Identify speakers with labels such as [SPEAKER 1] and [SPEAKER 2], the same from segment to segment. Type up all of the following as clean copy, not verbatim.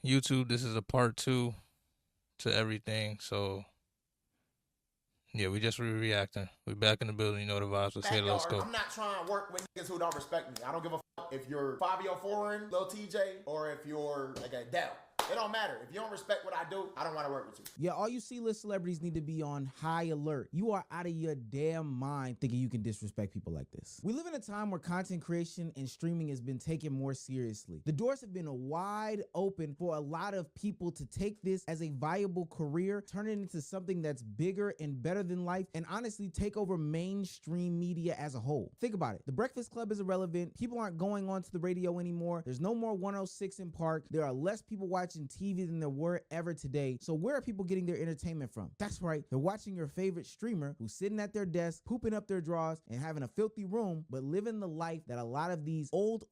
[SPEAKER 1] YouTube, this is a part 2 to everything. So yeah, we just reacting. We back in the building. You know the vibes. Let's hit it. Let's go.
[SPEAKER 2] I'm not trying to work with niggas who don't respect me. I don't give a fuck if you're Fivio foreign, Lil Tjay, or if you're like a Dell. It don't matter. If you don't respect what I do, I don't want to work with you.
[SPEAKER 3] Yeah, all you C-list celebrities need to be on high alert. You are out of your damn mind thinking you can disrespect people like this. We live in a time where content creation and streaming has been taken more seriously. The doors have been wide open for a lot of people to take this as a viable career, turn it into something that's bigger and better than life, and honestly take over mainstream media as a whole. Think about it. The Breakfast Club is irrelevant. People aren't going onto the radio anymore. There's no more 106 in Park. There are less people watching TV than there were ever today. So where are people getting their entertainment from? That's right. They're watching your favorite streamer who's sitting at their desk, pooping up their drawers and having a filthy room, but living the life that a lot of these old,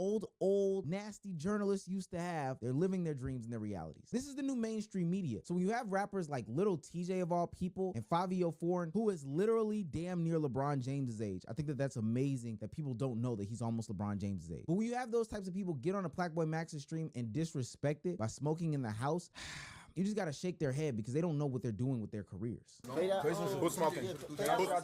[SPEAKER 3] nasty journalists used to have. They're living their dreams and their realities. This is the new mainstream media. So when you have rappers like Little Tjay of all people and Fivio Foreign, who is literally damn near LeBron James's age, I think that that's amazing that people don't know that he's almost LeBron James's age. But when you have those types of people get on a Plaqueboy Max's stream and disrespect it by smoking in the house, you just gotta shake their head because they don't know what they're doing with their careers.
[SPEAKER 2] Who's smoking?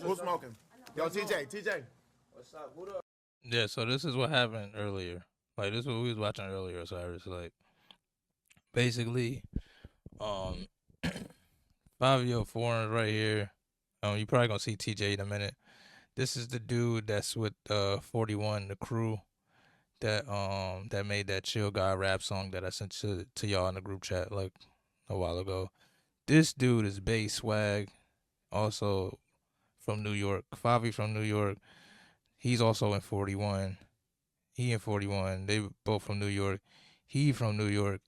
[SPEAKER 2] Who's smoking? Yo, TJ.
[SPEAKER 4] What's up? What up?
[SPEAKER 1] Yeah, so this is what happened earlier. Like, this is what we was watching earlier. So I was like, basically, Fivio Foreign right here. You probably gonna see TJ in a minute. This is the dude that's with 41, the crew that made that Chill Guy rap song that I sent to y'all in the group chat like a while ago. This dude is Bass Swag, also from New York. Favi from New York. He's also in 41. He in 41. They both from New York. He from New York.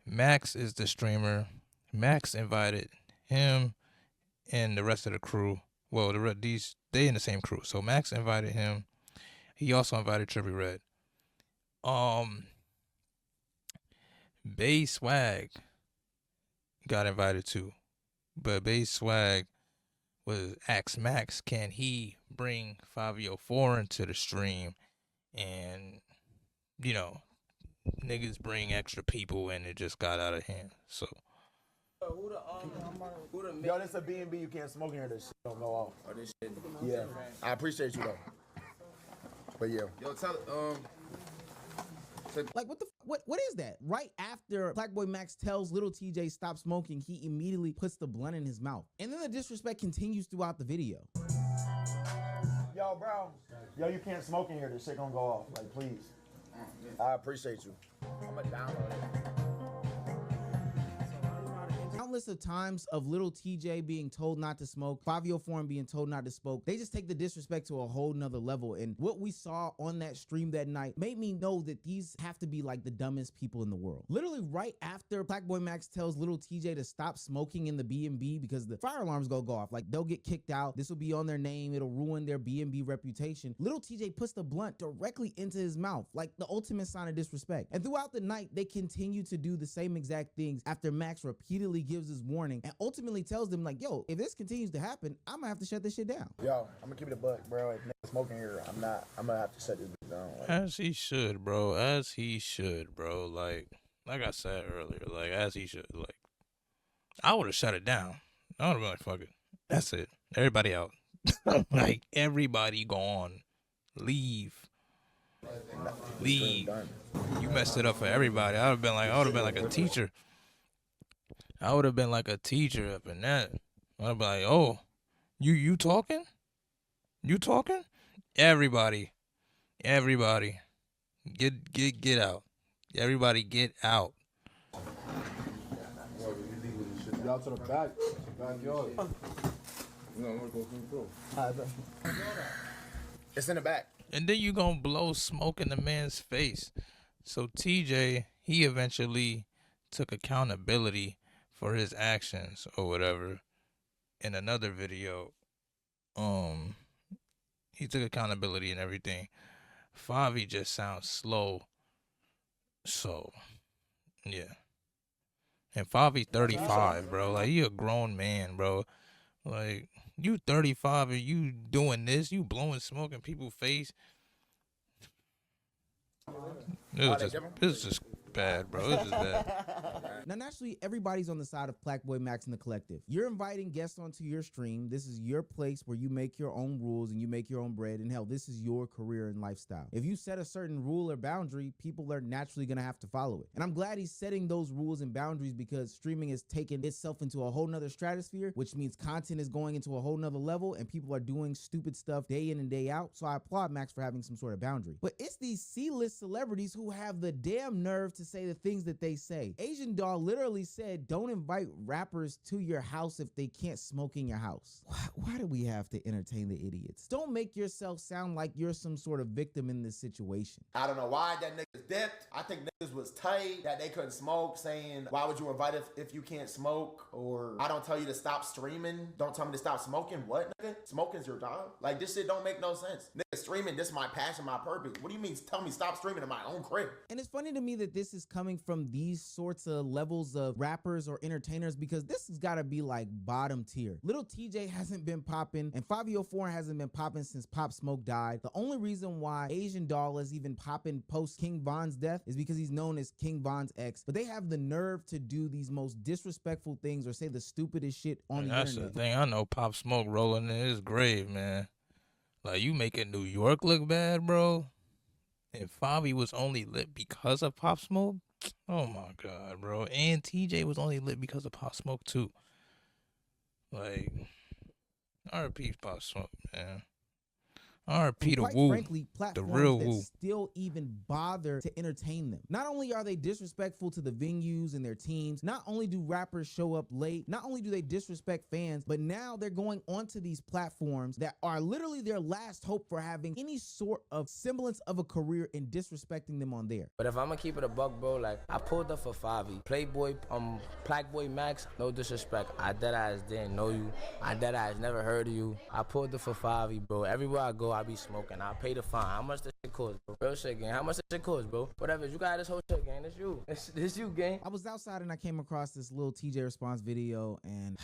[SPEAKER 1] Max is the streamer. Max invited him and the rest of the crew. Well, they in the same crew. So Max invited him. He also invited Trippie Redd. Bass Swag got invited too, but Bass Swag was asked Max, can he bring Fivio Foreign to the stream? And you know, niggas bring extra people, and it just got out of hand. So.
[SPEAKER 2] Yo, this a B&B. You can't smoke in here. This shit don't go off. Oh, this shit. Yeah, I appreciate you though. But yeah.
[SPEAKER 4] Yo, tell
[SPEAKER 3] Like what is that? Right after Plaqueboy Max tells Little Tjay stop smoking, he immediately puts the blunt in his mouth. And then the disrespect continues throughout the video.
[SPEAKER 2] Yo, bro. Yo, you can't smoke in here. This shit gonna go off. Like, please. I appreciate you. I'm gonna download it.
[SPEAKER 3] Countless of times of Little Tjay being told not to smoke, Fivio Foreign being told not to smoke. They just take the disrespect to a whole nother level. And what we saw on that stream that night made me know that these have to be like the dumbest people in the world. Literally right after Plaqueboy Max tells Little Tjay to stop smoking in the B&B because the fire alarms go off. Like, they'll get kicked out. This will be on their name. It'll ruin their B&B reputation. Little Tjay puts the blunt directly into his mouth, like the ultimate sign of disrespect. And throughout the night, they continue to do the same exact things after Max repeatedly gives his warning and ultimately tells them, like, yo, if this continues to happen, I'm gonna have to shut this shit down.
[SPEAKER 2] Yo, I'm gonna keep it a buck, bro. If niggas smoking here, I'm gonna have to shut this bitch down. Like,
[SPEAKER 1] As he should, bro. As he should, bro. Like I said earlier, like, as he should. Like, I would have shut it down. I would have been like, fuck it. That's it. Everybody out. Like, everybody gone. Leave. You messed it up for everybody. I would have been like a teacher. I would have been like a teacher up in that. I'd be like, oh, you talking? You talking? Everybody. Get out. Everybody get out.
[SPEAKER 4] Y'all to the back. Backyard. No, I'm gonna go through the
[SPEAKER 2] it's in the back.
[SPEAKER 1] And then you gonna blow smoke in the man's face. So TJ, he eventually took accountability for his actions or whatever. In another video, he took accountability and everything. Favi just sounds slow. So, yeah. And Favi 35, bro. Like, you a grown man, bro. Like, you 35 and you doing this, you blowing smoke in people's face. It's just bad, bro. It's just bad.
[SPEAKER 3] Now, naturally, everybody's on the side of Plaqueboy Max and the collective. You're inviting guests onto your stream. This is your place where you make your own rules and you make your own bread. And hell, this is your career and lifestyle. If you set a certain rule or boundary, people are naturally going to have to follow it. And I'm glad he's setting those rules and boundaries because streaming has taken itself into a whole nother stratosphere, which means content is going into a whole nother level and people are doing stupid stuff day in and day out. So I applaud Max for having some sort of boundary. But it's these C-list celebrities who have the damn nerve to say the things that they say. Asian Doll literally said, don't invite rappers to your house if they can't smoke in your house. Why do we have to entertain the idiots? Don't make yourself sound like you're some sort of victim in this situation.
[SPEAKER 2] I don't know why that niggas dipped. I think niggas was tight that they couldn't smoke, saying, why would you invite if you can't smoke? Or I don't tell you to stop streaming. Don't tell me to stop smoking. What, nigga? Smoking's your job? Like, this shit don't make no sense. Nigga, streaming, this is my passion, my purpose. What do you mean tell me stop streaming in my own crib?
[SPEAKER 3] And it's funny to me that this is coming from these sorts of levels of rappers or entertainers because this has got to be like bottom tier. Little Tjay hasn't been popping and Fivio hasn't been popping since Pop Smoke died. The only reason why Asian Doll is even popping post King Von's death is because he's known as King Von's ex. But they have the nerve to do these most disrespectful things or say the stupidest shit on the
[SPEAKER 1] That's
[SPEAKER 3] internet.
[SPEAKER 1] the thing. I know Pop Smoke rolling in his grave, man. Like, you making New York look bad, bro. And Favi was only lit because of Pop Smoke? Oh my God, bro. And Tjay was only lit because of Pop Smoke too. Like, R.I.P. Pop Smoke, man. R.I.P. to
[SPEAKER 3] Quite
[SPEAKER 1] Wu,
[SPEAKER 3] frankly,
[SPEAKER 1] the
[SPEAKER 3] platforms
[SPEAKER 1] real
[SPEAKER 3] that
[SPEAKER 1] Wu.
[SPEAKER 3] still even bother to entertain them. Not only are they disrespectful to the venues and their teams, not only do rappers show up late, not only do they disrespect fans, but now they're going onto these platforms that are literally their last hope for having any sort of semblance of a career and disrespecting them on there.
[SPEAKER 5] But if I'm gonna keep it a buck, bro, like, I pulled up for Favi. Playboy, Plaqueboy Max, no disrespect. I deadass didn't know you. I deadass never heard of you. I pulled up for Favi, bro. Everywhere I go, I be smoking. I pay the fine. How much this shit cost, bro? Real shit, gang. How much this shit cost, bro? Whatever. You got this whole shit, gang. It's you. It's you, gang.
[SPEAKER 3] I was outside and I came across this little Tjay response video and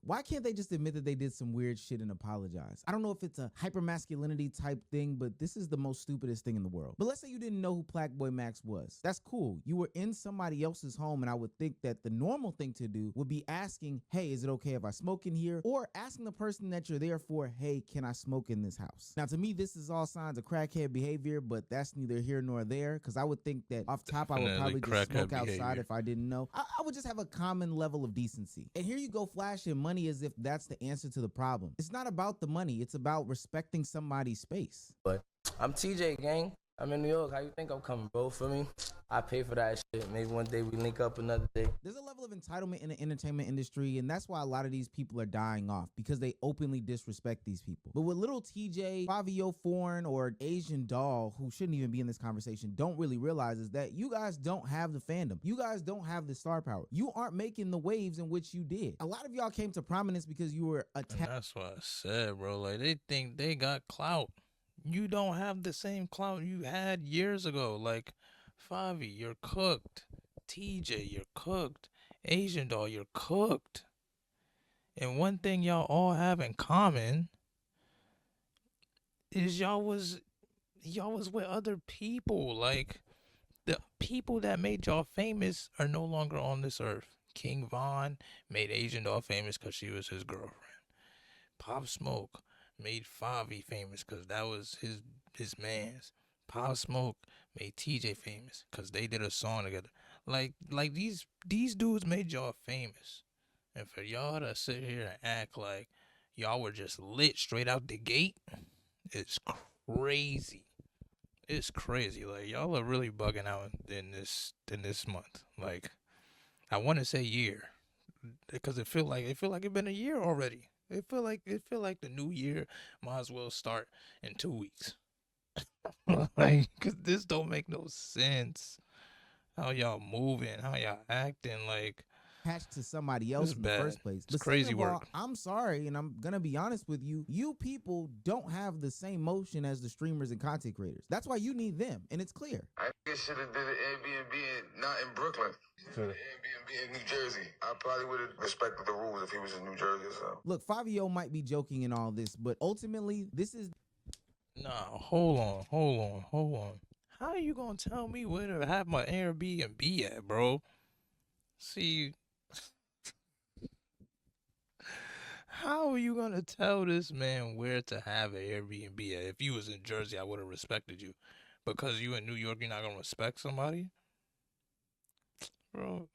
[SPEAKER 3] why can't they just admit that they did some weird shit and apologize? I don't know if it's a hypermasculinity type thing, but this is the most stupidest thing in the world. But let's say you didn't know who Plaqueboy Max was. That's cool. You were in somebody else's home, and I would think that the normal thing to do would be asking, hey, is it okay if I smoke in here? Or asking the person that you're there for, hey, can I smoke in this house? Now, to me, this is all signs of crackhead behavior, but that's neither here nor there, because I would think that off top, I would probably just smoke outside if I didn't know. I would just have a common level of decency. And here you go flashing money as if that's the answer to the problem. It's not about the money. It's about respecting somebody's space.
[SPEAKER 5] But I'm Tjay, gang. I'm in New York. How you think I'm coming, bro? For me, I pay for that shit. Maybe one day we link up another day.
[SPEAKER 3] There's a level of entitlement in the entertainment industry, and that's why a lot of these people are dying off, because they openly disrespect these people. But what little Tjay, Fivio Foreign, or Asian Doll, who shouldn't even be in this conversation, don't really realize is that you guys don't have the fandom. You guys don't have the star power. You aren't making the waves in which you did. A lot of y'all came to prominence because you were attacked.
[SPEAKER 1] That's what I said, bro. Like, they think they got clout. You don't have the same clout you had years ago. Like, Favi, you're cooked. Tjay, you're cooked. Asian Doll, you're cooked. And one thing y'all all have in common is y'all was with other people. Like, the people that made y'all famous are no longer on this earth. King Von made Asian Doll famous because she was his girlfriend. Pop Smoke made Favi famous because that was his man's. Pop Smoke made Tjay famous because they did a song together. Like these dudes made y'all famous. And for y'all to sit here and act like y'all were just lit straight out the gate, it's crazy. It's crazy. Like, y'all are really bugging out in this month. Like, I want to say year, because it feel like it been a year already. It feel like the new year might as well start in 2 weeks. Like, cause this don't make no sense. How y'all moving, how y'all acting, like,
[SPEAKER 3] attached to somebody else in the first place.
[SPEAKER 1] It's crazy work.
[SPEAKER 3] I'm sorry, and I'm gonna be honest with you. You people don't have the same motion as the streamers and content creators. That's why you need them, and it's clear.
[SPEAKER 6] I should have did an Airbnb not in Brooklyn. Should have Airbnb in New Jersey. I probably would have respected the rules if he was in New Jersey or something.
[SPEAKER 3] Look, Fivio might be joking and all this, but ultimately, this is.
[SPEAKER 1] Nah, hold on. How are you gonna tell me where to have my Airbnb at, bro? See, how are you gonna tell this man where to have an Airbnb at? If you was in Jersey, I would have respected you. Because you in New York, you're not gonna respect somebody, bro.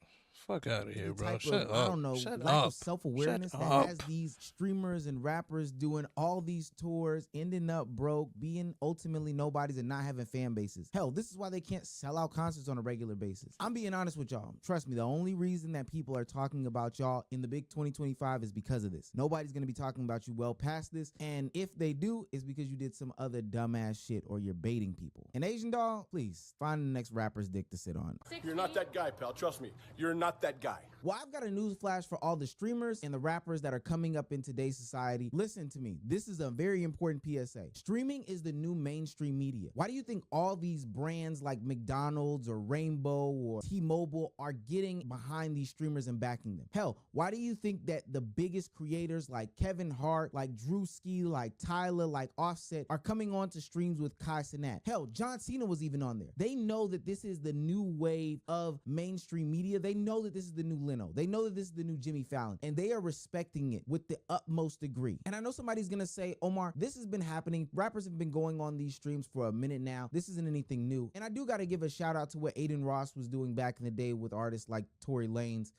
[SPEAKER 1] Fuck out of
[SPEAKER 3] The
[SPEAKER 1] here, bro.
[SPEAKER 3] type
[SPEAKER 1] Shut
[SPEAKER 3] of, I
[SPEAKER 1] up.
[SPEAKER 3] don't know,
[SPEAKER 1] Shut
[SPEAKER 3] lack
[SPEAKER 1] up.
[SPEAKER 3] of self-awareness
[SPEAKER 1] Shut
[SPEAKER 3] that
[SPEAKER 1] up.
[SPEAKER 3] has these streamers and rappers doing all these tours, ending up broke, being ultimately nobodies and not having fan bases. Hell, this is why they can't sell out concerts on a regular basis. I'm being honest with y'all. Trust me, the only reason that people are talking about y'all in the big 2025 is because of this. Nobody's going to be talking about you well past this, and if they do, it's because you did some other dumbass shit or you're baiting people. And Asian doll, please find the next rapper's dick to sit on.
[SPEAKER 7] You're not that guy, pal. Trust me. You're not that guy.
[SPEAKER 3] Well, I've got a news flash for all the streamers and the rappers that are coming up in today's society. Listen to me. This is a very important PSA. Streaming is the new mainstream media. Why do you think all these brands like McDonald's or Rainbow or T-Mobile are getting behind these streamers and backing them? Hell, why do you think that the biggest creators like Kevin Hart, like Drewski, like Tyler, like Offset are coming on to streams with Kai Cenat? Hell, John Cena was even on there. They know that this is the new wave of mainstream media. They know that this is the new Leno. They know that this is the new Jimmy Fallon, and they are respecting it with the utmost degree. And I know somebody's gonna say, Omar, this has been happening. Rappers have been going on these streams for a minute now. This isn't anything new. And I do gotta give a shout out to what Aiden Ross was doing back in the day with artists like Tory Lanez.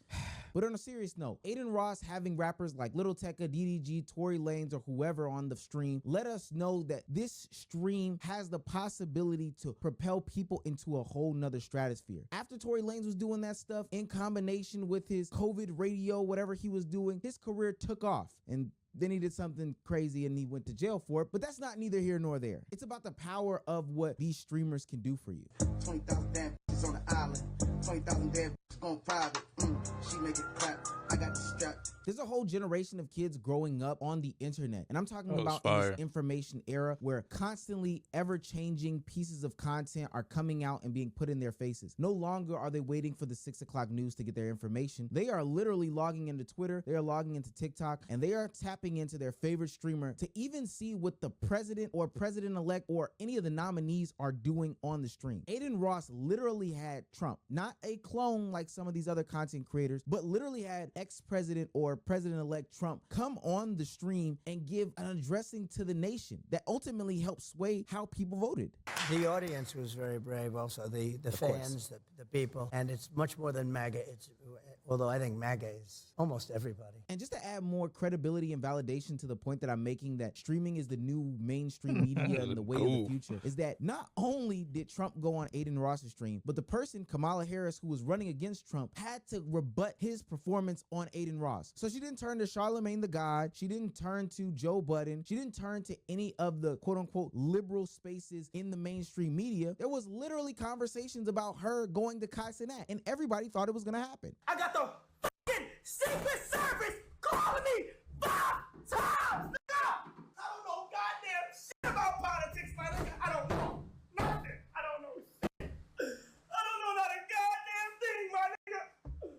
[SPEAKER 3] But on a serious note, Aiden Ross having rappers like Little Tecca, DDG, Tory Lanez, or whoever on the stream, let us know that this stream has the possibility to propel people into a whole nother stratosphere. After Tory Lanez was doing that stuff in combination with his COVID radio, whatever he was doing, his career took off. And then he did something crazy and he went to jail for it. But that's not neither here nor there. It's about the power of what these streamers can do for you.
[SPEAKER 8] 20,000 damn bitches on the island. 20,000 damn bitches going private. She make it clap. I got the strap.
[SPEAKER 3] There's a whole generation of kids growing up on the internet. And I'm talking about in this information era where constantly ever-changing pieces of content are coming out and being put in their faces. No longer are they waiting for the 6 o'clock news to get their information. They are literally logging into Twitter, they are logging into TikTok, and they are tapping into their favorite streamer to even see what the president or president-elect or any of the nominees are doing on the stream. Aiden Ross literally had Trump, not a clone like some of these other content creators, but literally had ex-president or President-elect Trump come on the stream and give an addressing to the nation that ultimately helped sway how people voted.
[SPEAKER 9] The audience was very brave also, the fans, the people, and it's much more than MAGA. Although I think MAGA is almost everybody.
[SPEAKER 3] And just to add more credibility and validation to the point that I'm making that streaming is the new mainstream media and the way of the future, is that not only did Trump go on Aiden Ross's stream, but the person, Kamala Harris, who was running against Trump, had to rebut his performance on Aiden Ross. So she didn't turn to Charlemagne the God. She didn't turn to Joe Budden. She didn't turn to any of the quote unquote liberal spaces in the mainstream media. There was literally conversations about her going to Kai Cenat, and everybody thought it was going to happen.
[SPEAKER 8] I got the fucking Secret Service calling me 5 times. Nigga. I don't know goddamn shit about politics, my nigga. I don't know nothing. I don't know shit. I don't know not a goddamn thing, my nigga.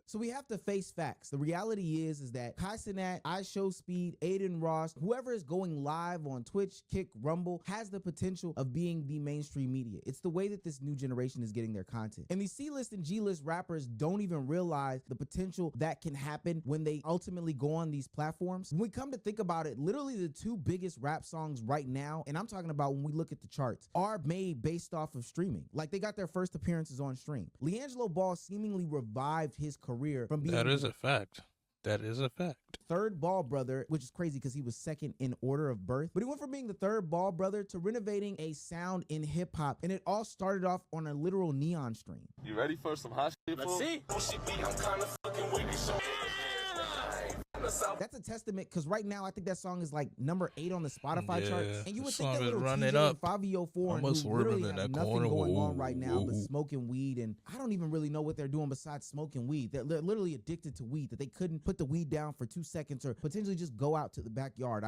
[SPEAKER 3] So we have to face facts. The reality is that Kai Cenat, iShowSpeed, Aiden Ross, whoever is going live on Twitch, Kick, Rumble, has the potential of being the mainstream media. It's the way that this new generation is getting their content. And these C-list and G-list rappers don't even realize the potential that can happen when they ultimately go on these platforms. When we come to think about it, literally the two biggest rap songs right now, and I'm talking about when we look at the charts, are made based off of streaming. Like they got their first appearances on stream. LiAngelo Ball seemingly revived his career from being—
[SPEAKER 1] That is a fact. That is a fact.
[SPEAKER 3] Third Ball brother, which is crazy because he was second in order of birth. But he went from being the third Ball brother to renovating a sound in hip hop. And it all started off on a literal neon stream.
[SPEAKER 10] You ready for some hot shit?
[SPEAKER 8] Let's see.
[SPEAKER 3] That's a testament because right now I think that song is like number 8 on the Spotify charts. And you would think that
[SPEAKER 1] is
[SPEAKER 3] little
[SPEAKER 1] running
[SPEAKER 3] Tjay
[SPEAKER 1] up.
[SPEAKER 3] and Fivio foreign who literally have nothing going on right now but smoking weed, and I don't even really know what they're doing besides smoking weed. They're literally addicted to weed, that they couldn't put the weed down for 2 seconds or potentially just go out to the backyard.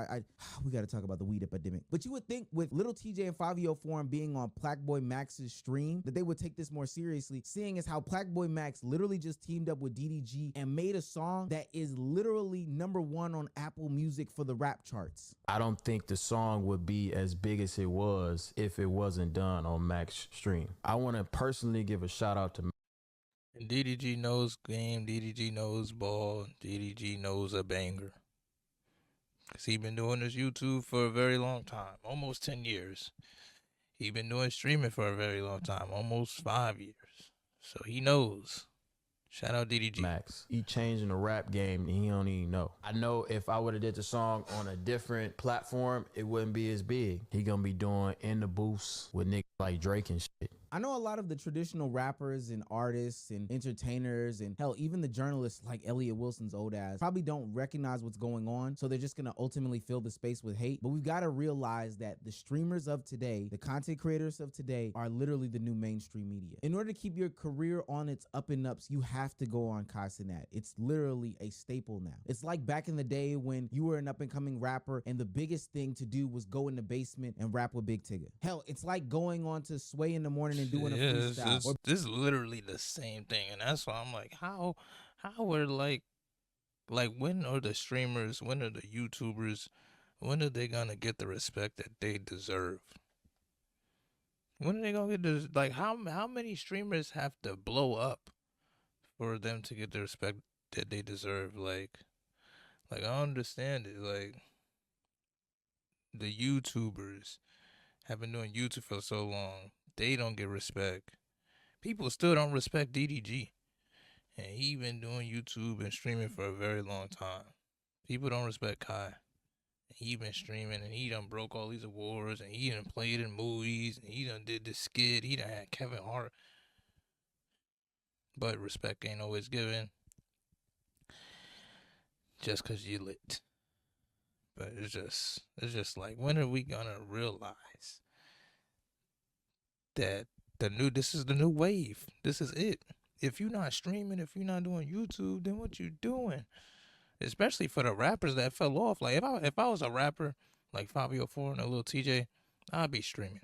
[SPEAKER 3] We got to talk about the weed epidemic. But you would think with little Tjay and Fivio foreign being on Plaqueboy Max's stream that they would take this more seriously, seeing as how Plaqueboy Max literally just teamed up with DDG and made a song that is literally number 1 on Apple Music for the rap charts.
[SPEAKER 11] I don't think the song would be as big as it was if it wasn't done on Mac's stream. I want to personally give a shout out to
[SPEAKER 1] And DDG knows game, DDG knows ball, DDG knows a banger. Because he been doing this YouTube for a very long time, almost 10 years. He been doing streaming for a very long time, almost 5 years. So he knows. Shout out DDG.
[SPEAKER 11] Max, he changing the rap game and he don't even know. I know if I would have did the song on a different platform, it wouldn't be as big. He gonna be doing in the booths with niggas like Drake and shit.
[SPEAKER 3] I know a lot of the traditional rappers and artists and entertainers and hell, even the journalists like Elliot Wilson's old ass probably don't recognize what's going on. So they're just going to ultimately fill the space with hate. But we've got to realize that the streamers of today, the content creators of today are literally the new mainstream media. In order to keep your career on its up and ups, you have to go on Casanat. It's literally a staple now. It's like back in the day when you were an up and coming rapper and the biggest thing to do was go in the basement and rap with Big Tigger. Hell, it's like going on to Sway in the morning and doing a freestyle.
[SPEAKER 1] This is literally the same thing, and that's why I'm like, how are like when are the streamers, when are the YouTubers, when are they gonna get the respect that they deserve? When are they gonna get this? Like, how many streamers have to blow up for them to get the respect that they deserve? Like I don't understand it. Like, the YouTubers have been doing YouTube for so long. They don't get respect. People still don't respect DDG. And he been doing YouTube and streaming for a very long time. People don't respect Kai. He been streaming and he done broke all these awards and he done played in movies and he done did this skit. He done had Kevin Hart. But respect ain't always given. Just cause you lit. But it's just like, when are we gonna realize that this is the new wave? This is it. If you're not streaming, if you're not doing YouTube, then what you doing? Especially for the rappers that fell off. Like, if I was a rapper like Fivio and a little Tjay, I'd be streaming.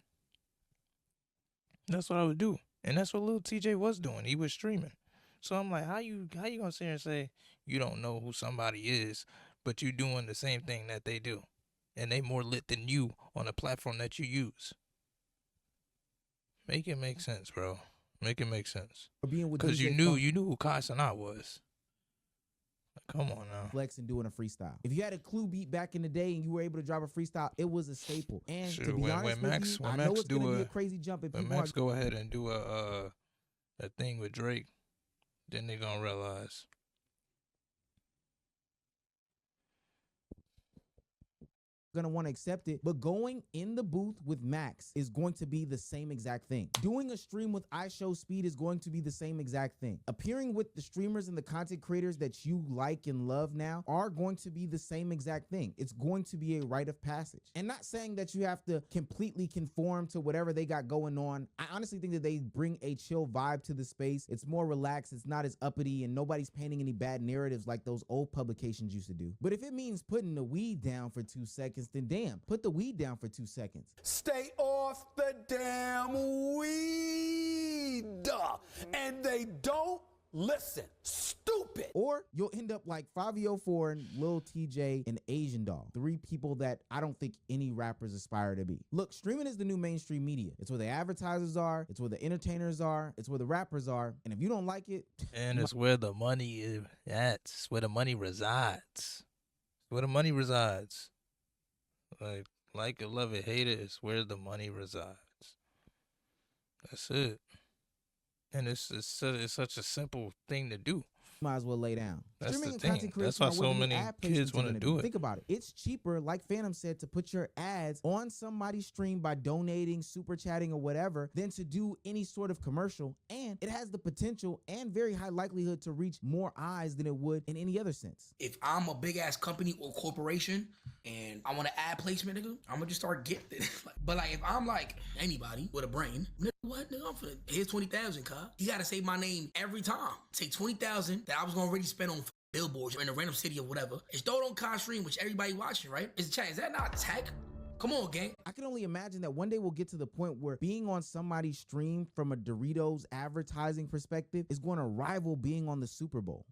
[SPEAKER 1] That's what I would do. And that's what little Tjay was doing. He was streaming. So I'm like, how you gonna sit here and say you don't know who somebody is, but you doing the same thing that they do, and they more lit than you on the platform that you use? Make it make sense, bro. Make it make sense. Because you knew who Kai Cenat was. Like, come on now.
[SPEAKER 3] Flex and doing a freestyle. If you had a Clue beat back in the day and you were able to drop a freestyle, it was a staple. And
[SPEAKER 1] Sure,
[SPEAKER 3] to be honest with you, I know it's gonna be a crazy jump.
[SPEAKER 1] When Max go ahead and do a thing with Drake, then they gonna realize.
[SPEAKER 3] Gonna want to accept it, but going in the booth with Max is going to be the same exact thing. Doing a stream with iShowSpeed is going to be the same exact thing. Appearing with the streamers and the content creators that you like and love now are going to be the same exact thing. It's going to be a rite of passage. And not saying that you have to completely conform to whatever they got going on. I honestly think that they bring a chill vibe to the space. It's more relaxed, it's not as uppity, and nobody's painting any bad narratives like those old publications used to do. But if it means putting the weed down for 2 seconds, then damn, put the weed down for 2 seconds.
[SPEAKER 8] Stay off the damn weed. And they don't listen. Stupid.
[SPEAKER 3] Or you'll end up like Fivio and Lil Tjay and Asian Doll. 3 people that I don't think any rappers aspire to be. Look, streaming is the new mainstream media. It's where the advertisers are. It's where the entertainers are. It's where the rappers are. And if you don't like it...
[SPEAKER 1] And it's where the money is at. It's where the money resides. It's where the money resides. Like it, love it, hate it, it's where the money resides. That's it. And it's such a simple thing to do.
[SPEAKER 3] Might as well lay down.
[SPEAKER 1] That's
[SPEAKER 3] Streaming
[SPEAKER 1] the
[SPEAKER 3] and content
[SPEAKER 1] thing. That's
[SPEAKER 3] creation
[SPEAKER 1] why
[SPEAKER 3] are
[SPEAKER 1] so
[SPEAKER 3] where the
[SPEAKER 1] many
[SPEAKER 3] ad
[SPEAKER 1] kids
[SPEAKER 3] placements are
[SPEAKER 1] want to
[SPEAKER 3] gonna
[SPEAKER 1] do
[SPEAKER 3] be.
[SPEAKER 1] it.
[SPEAKER 3] Think about it. It's cheaper, like Phantom said, to put your ads on somebody's stream by donating, super chatting, or whatever, than to do any sort of commercial. And it has the potential and very high likelihood to reach more eyes than it would in any other sense.
[SPEAKER 10] If I'm a big ass company or corporation and I want to ad placement, nigga, I'm gonna just start getting it. But like, if I'm like anybody with a brain, nigga, what, nigga, I'm finna, here's 20,000, cuz. You gotta say my name every time. Say 20,000 that I was gonna already spend on billboards in a random city or whatever. It's throw it on Kai stream, which everybody watching, right? Is that not tech? Come on, gang.
[SPEAKER 3] I can only imagine that one day we'll get to the point where being on somebody's stream from a Doritos advertising perspective is going to rival being on the Super Bowl.